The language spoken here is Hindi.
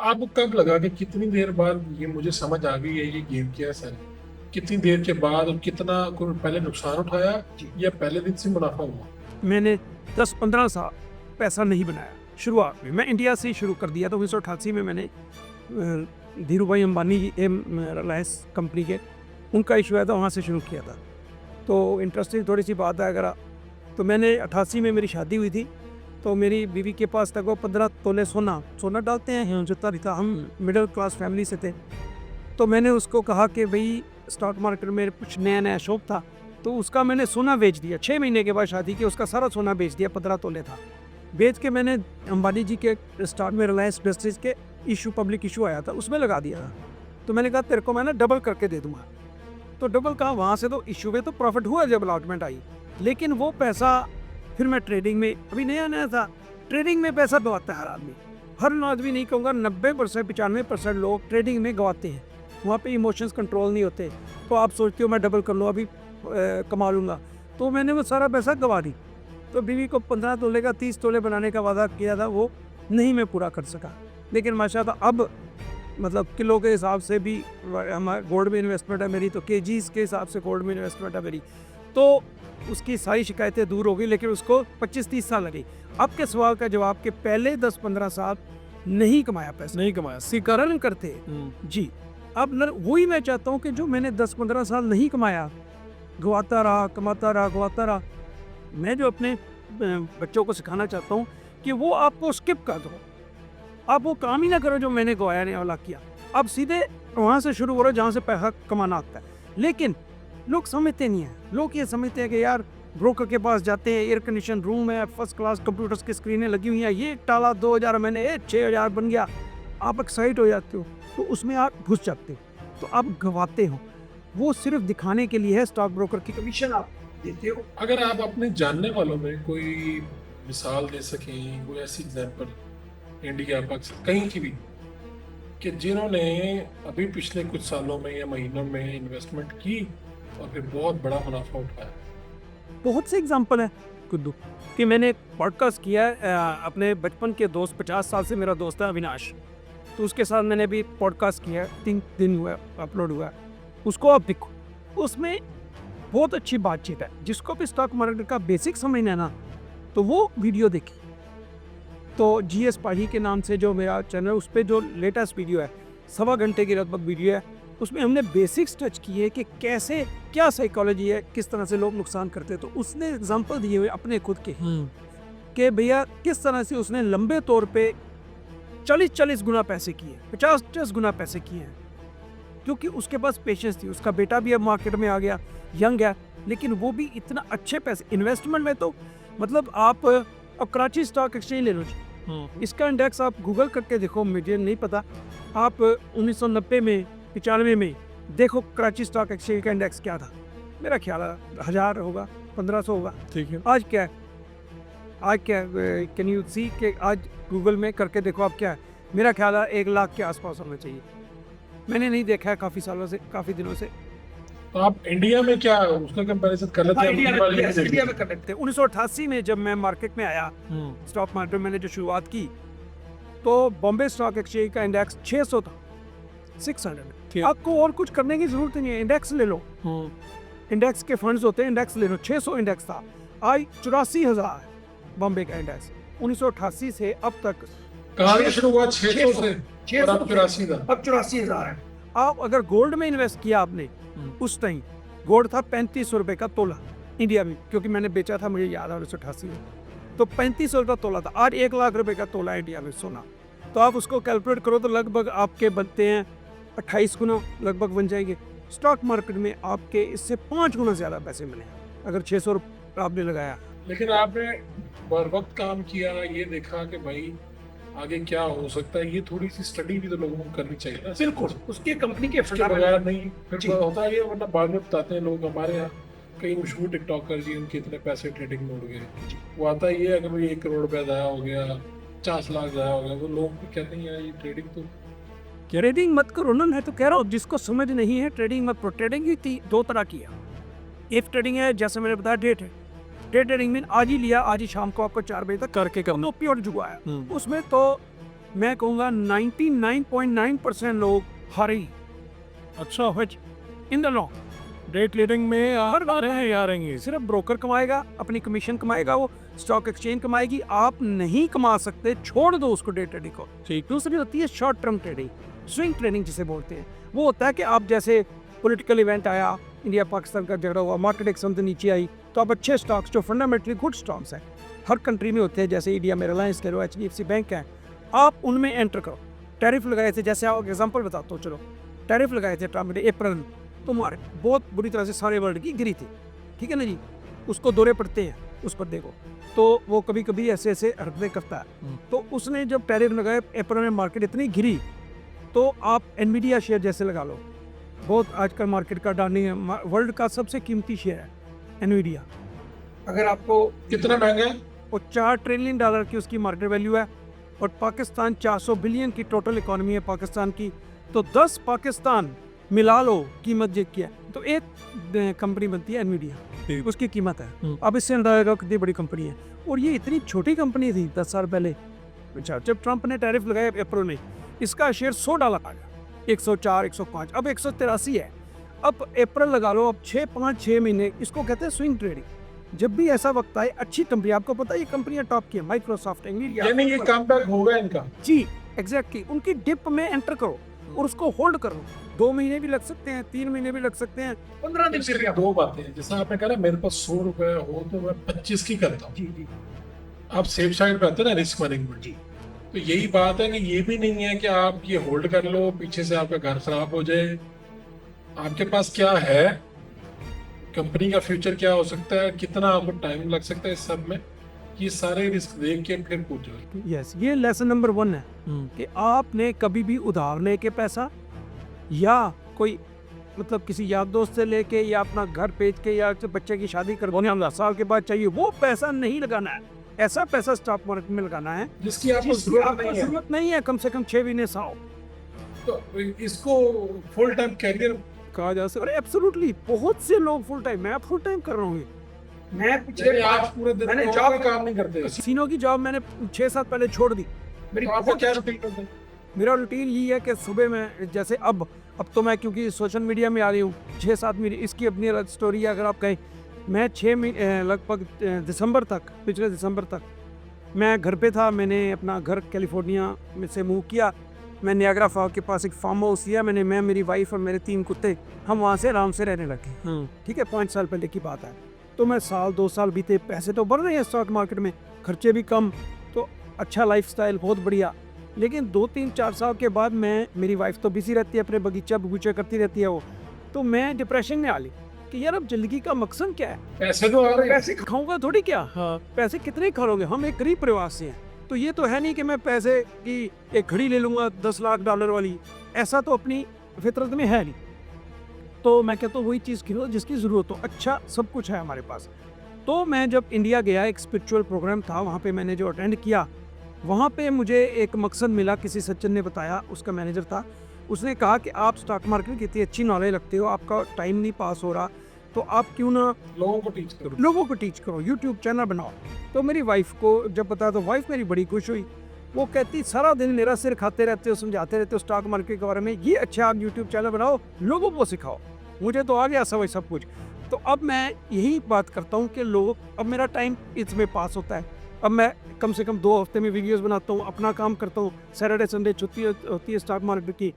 आपको कब लगा कि कितनी देर बाद ये मुझे समझ आ गई है ये गेम क्या है सर? कितनी देर के बाद और कितना कोई पहले नुकसान उठाया जी। या पहले दिन से मुनाफा हुआ? मैंने 10-15 साल पैसा नहीं बनाया शुरुआत में। मैं इंडिया से ही शुरू कर दिया था। 1988 में मैंने धीरू भाई अंबानी जी रिलायंस कंपनी के उनका इशू आया था, वहाँ से शुरू किया था। तो इंटरेस्टिंग थोड़ी सी बात है अगर तो मैंने 88 में मेरी शादी हुई थी, तो मेरी बीवी के पास तक वो 15 तोले सोना डालते हैं जितना भी था। हम मिडिल क्लास फैमिली से थे। तो मैंने उसको कहा कि भाई स्टॉक मार्केट में कुछ नया नया शौक था, तो उसका मैंने सोना बेच दिया। 6 महीने के बाद शादी के उसका सारा सोना बेच दिया, 15 तोले था। बेच के मैंने अंबानी जी के स्टार्ट में रिलायंस इंडस्ट्रीज के पब्लिक इशू आया था, उसमें लगा दिया था। तो मैंने कहा तेरे को मैं ना डबल करके दे दूंगा। तो डबल कहा, वहाँ से तो इशू में तो प्रॉफिट हुआ जब अलॉटमेंट आई, लेकिन वो पैसा फिर मैं ट्रेडिंग में, अभी नया नया था, ट्रेडिंग में पैसा गवाता है हर आदमी। हर आदमी नहीं कहूँगा, 90% 95% लोग ट्रेडिंग में गवाते हैं। वहाँ पे इमोशंस कंट्रोल नहीं होते। तो आप सोचते हो मैं डबल कर लूँ, अभी कमा लूँगा, तो मैंने वो सारा पैसा गवा दी। तो बीवी को 15 तोले का 30 तोले बनाने का वादा किया था, वो नहीं मैं पूरा कर सका। लेकिन माशाल्लाह अब मतलब किलो के हिसाब से भी हमारे गोल्ड में इन्वेस्टमेंट है मेरी, तो केजीज के हिसाब से गोल्ड में इन्वेस्टमेंट है मेरी। तो उसकी सारी शिकायतें दूर हो गई, लेकिन उसको 25-30 साल लगी। आपके सवाल का जवाब के पहले 10-15 साल नहीं कमाया पैसा, नहीं कमाया। कारण करते जी। अब वही मैं चाहता हूँ कि जो मैंने 10-15 साल नहीं कमाया, गवाता रहा, कमाता रहा, गवाता रहा। मैं जो अपने बच्चों को सिखाना चाहता हूँ कि वो आपको स्किप कर दो, आप वो काम ही ना करो जो मैंने गवाया ने वाला किया। अब सीधे वहाँ से शुरू करो जहाँ से पैसा कमाना आता है। लेकिन लोग समझते नहीं हैं। लोग ये समझते हैं कि यार ब्रोकर के पास जाते हैं, एयर कंडीशन रूम है, फर्स्ट क्लास कंप्यूटर्स की स्क्रीनें लगी हुई हैं, ये टाला 2000 मैंने 6000 बन गया, आप एक्साइट हो जाते हो, तो उसमें आप घुस जाते हो, तो आप गवाते हो। वो सिर्फ दिखाने के लिए है, स्टॉक ब्रोकर की कमीशन आप देते हो। अगर आप अपने जानने वालों में कोई मिसाल दे सकें, कोई ऐसी एग्जांपल इंडिया पाकिस्तान कहीं की भी, कि जिन्होंने अभी पिछले कुछ सालों में या महीनों में इन्वेस्टमेंट की और फिर बहुत बड़ा मुनाफा उठाया। बहुत से एग्जाम्पल है कुद्दू कि मैंने पॉडकास्ट किया है, अपने बचपन के दोस्त, 50 साल से मेरा दोस्त है अविनाश, तो उसके साथ मैंने भी पॉडकास्ट किया है, 3 दिन हुआ अपलोड हुआ है, उसको आप देखो। उसमें बहुत अच्छी बातचीत है। जिसको भी स्टॉक मार्केट का बेसिक समझना है ना, तो वो वीडियो देखी। तो GS पाही के नाम से जो मेरा चैनल, उस पर जो लेटेस्ट वीडियो है, 1.25 घंटे की लगभग वीडियो है, उसमें हमने बेसिक्स टच किए कि कैसे, क्या साइकोलॉजी है, किस तरह से लोग नुकसान करते हैं। तो उसने एग्जांपल दिए हुए अपने खुद के कि भैया किस तरह से उसने लंबे तौर पे 40-40 गुना पैसे किए, 50-50 गुना पैसे किए हैं, क्योंकि उसके पास पेशेंस थी। उसका बेटा भी अब मार्केट में आ गया, यंग है, लेकिन वो भी इतना अच्छे पैसे इन्वेस्टमेंट में, तो मतलब आप अब कराची स्टॉक एक्सचेंज ले लो जी, इसका इंडेक्स आप गूगल करके देखो, मुझे नहीं पता, आप 1990 में 95 में देखो कराची स्टॉक एक्सचेंज का इंडेक्स क्या था। मेरा ख्याल है 1000 होगा, 1500 होगा। ठीक है। आज क्या है, आज क्या है, कैन यू सी कि आज गूगल में करके देखो आप क्या है। मेरा ख्याल है 1 लाख के आसपास होना चाहिए। मैंने नहीं देखा है काफ़ी सालों से, काफ़ी दिनों से। तो आप इंडिया में क्या उसका कंपैरिजन कर लेते हैं? इंडिया में कर लेते हैं। 1988 में जब मैं मार्केट में आया, स्टॉक मार्केट मैंने जो शुरुआत की, तो बॉम्बे स्टॉक एक्सचेंज का इंडेक्स 600 था, 600। आपको और कुछ करने की जरूरत नहीं है, इंडेक्स ले लो। इंडेक्स के फंड्स होते हैं, इंडेक्स ले लो। 600 इंडेक्स था, आज 84,000 है बॉम्बे का इंडेक्स। 1988 से अब तक कहाँ से शुरू हुआ? 600 से और अब 84 था। अब 84,000 है। आप अगर गोल्ड में इन्वेस्ट किया आपने, उस टाइम गोल्ड था 3500 रुपए का तोला इंडिया में, क्योंकि मैंने बेचा था, मुझे याद है 1988 में, तो 3500 का तोला था। आज 1 लाख रुपए का तोला इंडिया में सोना। तो आप उसको कैलकुलेट करो तो लगभग आपके बनते हैं 28 गुना, लगभग बन जाएंगे। स्टॉक मार्केट में आपके इससे 5 गुना ज़्यादा पैसे मिले अगर 600 रुपये आपने लगाया। लेकिन आपने बर वक्त काम किया, ये देखा कि भाई आगे क्या हो सकता है, ये थोड़ी सी स्टडी भी तो लोगों को करनी चाहिए ना। बिल्कुल, उसके कंपनी के उसके बगैर नहीं फिर जी। होता है ये, वरना बाद में बताते हैं लोग। हमारे यहाँ कई मशहूर टिकटॉकर जी, उनके इतने पैसे ट्रेडिंग में उड़ गए। वो आता ही है कि भाई 1 करोड़ रुपया ज़ाया हो गया, 50 लाख ज़ाया हो गया, तो लोग भी कहते हैं यार ये ट्रेडिंग तो। ट्रेडिंग मत करो ना, मैं तो कह रहा हूँ जिसको समझ नहीं है ट्रेडिंग मत करो। ट्रेडिंग ही 2 तरह की है। एक ट्रेडिंग है जैसे मैंने बताया, डे ट्रेडिंग में आज ही लिया, आज ही शाम को आपको 4 बजे तक करके, तो प्योर जुआ है। उसमें तो मैं कहूँगा 99.9% लोग हारे ही। अच्छा, which in the long day trading में हर बार है यारेंगे। सिर्फ ब्रोकर कमाएगा, अपनी कमीशन कमाएगा, वो स्टॉक एक्सचेंज कमाएगी, आप नहीं कमा सकते, छोड़ दो उसको डे ट्रेडिंग को। ठीक। दूसरी होती है short term trading, swing trading जिसे बोलते हैं। वो होता है कि आप जैसे पॉलिटिकल इवेंट आया, इंडिया पाकिस्तान का झगड़ा हुआ, मार्केट एकदम से नीचे आई, तो आप अच्छे स्टॉक्स जो फंडामेंटली गुड स्टॉक्स हैं हर कंट्री में होते हैं, जैसे इंडिया में रिलायंस कह लो, HDFC बैंक है, आप उनमें एंटर करो। टैरिफ लगाए थे, जैसे आप एग्जांपल बताता हूँ, चलो टैरिफ लगाए थे ट्रम्प ने अप्रैल में, तो मार्केट बहुत बुरी तरह से सारे वर्ल्ड की गिरी थी, ठीक है ना जी। उसको दौरे पड़ते हैं, उस पर देखो तो वो कभी कभी ऐसे ऐसे हरकतें करता है। तो उसने जब टैरिफ लगाए अप्रैल में, मार्केट इतनी गिरी, तो आप एनवीडिया शेयर जैसे लगा लो, बहुत आजकल मार्केट का डार्लिंग है, वर्ल्ड का सबसे कीमती शेयर है एनवीडिया। अगर आपको कितना महंगा है? वो $4 ट्रिलियन की उसकी मार्केट वैल्यू है, और पाकिस्तान 400 बिलियन की टोटल इकोनॉमी है पाकिस्तान की, तो 10 पाकिस्तान मिला लो कीमत जो की है, तो एक कंपनी बनती है एनवीडिया, उसकी कीमत है। अब इससे अंदाजा कितनी बड़ी कंपनी है, और ये इतनी छोटी कंपनी थी 10 साल पहले। अच्छा, जब ट्रंप ने टैरिफ लगाया अप्रैल में, इसका शेयर $100 आ गया, 104, 105, अब 183 है। अब अप्रैल लगा लो, अब 6 महीने, इसको कहते हैं स्विंग ट्रेडिंग। जब भी ऐसा वक्त आए, अच्छी कंपनी, आपको पता है ये कंपनियां टॉप की है, माइक्रोसॉफ्ट, एनवीडिया, यानी ये कम बैक होगा इनका। जी एग्जैक्टली, उनकी डिप में एंटर करो और उसको होल्ड करो। 2 महीने भी लग सकते हैं, 3 महीने भी लग सकते हैं, 15 दिन सिर्फ दो बातें हैं, जैसा आपने कहा मेरे पास 100 रुपए हो तो मैं 25 की करता हूँ। जी जी आप सेफ साइड पे आते हैं ना, रिस्क मैनेजमेंट जी। तो यही बात है कि ये भी नहीं है कि आप ये होल्ड कर लो, पीछे से आपका घर खराब हो जाए। आपके पास क्या है, कंपनी का फ्यूचर क्या हो सकता है, कितना आपको टाइम लग सकता है, इस सब में ये सारे रिस्क देख के फिर पूछो। यस, ये लेसन नंबर 1 है कि आपने कभी भी उधार लेके पैसा, या कोई मतलब किसी यार दोस्त से लेके, या अपना घर बेच के, या बच्चे की शादी करवाने 10 साल के बाद चाहिए, वो पैसा नहीं लगाना है। ऐसा पैसा स्टॉक मार्केट में लगाना है जिसकी आपको जरूरत नहीं है, कम से कम 6 महीने साल। तो इसको फुल टाइम कैरियर कहा जा सकता है। एब्सोल्युटली, बहुत से लोग फुल टाइम, मैं फुल टाइम कर रहा हूँ। मैं पिछले आज पूरे दिन मैंने जॉब में काम नहीं करते। सीनो की जॉब मैंने 6 साल पहले छोड़ दी। तो आपका क्या रूटीन होता है? मेरा रूटीन यही है कि सुबह में, जैसे अब तो मैं क्योंकि सोशल मीडिया में आ रही हूँ, 6-7 महीने इसकी अपनी अलग स्टोरी है। अगर आप कहें, मैं 6 महीने लगभग दिसंबर तक, पिछले दिसंबर तक मैं घर पे था। मैंने अपना घर कैलिफोर्निया में से मूव किया। मैं नियाग्रा फॉल के पास एक फार्म हाउस लिया मैंने, मैं, मेरी वाइफ और मेरे 3 कुत्ते, हम वहाँ से आराम से रहने लगे। ठीक है, 5 साल पहले की बात है। तो मैं 2 साल बीते, पैसे तो बढ़ रहे हैं स्टॉक मार्केट में, खर्चे भी कम, तो अच्छा लाइफस्टाइल, बहुत बढ़िया। लेकिन 2-3-4 साल के बाद मेरी वाइफ तो बिजी रहती है, अपने बगीचा बगीचा करती रहती है वो, तो मैं डिप्रेशन में आ ली कि यार अब जिंदगी का मकसद क्या है। पैसे तो आ रहे हैं, पैसे खाऊंगा थोड़ी क्या। हाँ, पैसे कितने खाओगे, हम एक गरीब परिवार से हैं, तो ये तो है नहीं कि मैं पैसे की एक घड़ी ले लूंगा $10 लाख वाली, ऐसा तो अपनी फितरत में है नहीं। तो मैं कहता हूँ वही चीज़ खरीदो जिसकी ज़रूरत हो। अच्छा, सब कुछ है हमारे पास। तो मैं जब इंडिया गया, एक स्पिरिचुअल प्रोग्राम था वहाँ पे, मैंने जो अटेंड किया, वहाँ पे मुझे एक मकसद मिला। किसी सज्जन ने बताया, उसका मैनेजर था, उसने कहा कि आप स्टॉक मार्केट की इतनी अच्छी नॉलेज रखते हो, आपका टाइम नहीं पास हो रहा, तो आप क्यों ना लोगों को टीच करो, यूट्यूब चैनल बनाओ। तो मेरी वाइफ को जब बताया तो वाइफ मेरी बड़ी खुश हुई। वो कहती सारा दिन मेरा सिर खाते रहते हो, समझाते रहते हो स्टॉक मार्केट के बारे में, ये अच्छा आप यूट्यूब चैनल बनाओ, लोगों को सिखाओ। मुझे तो आ गया सब कुछ। तो अब मैं यही बात करता हूँ कि लोग, अब मेरा टाइम इसमें पास होता है। अब मैं कम से कम 2 हफ्ते में वीडियोस बनाता हूँ, अपना काम करता हूँ, सैटरडे संडे छुट्टी होती है स्टॉक मार्केट की।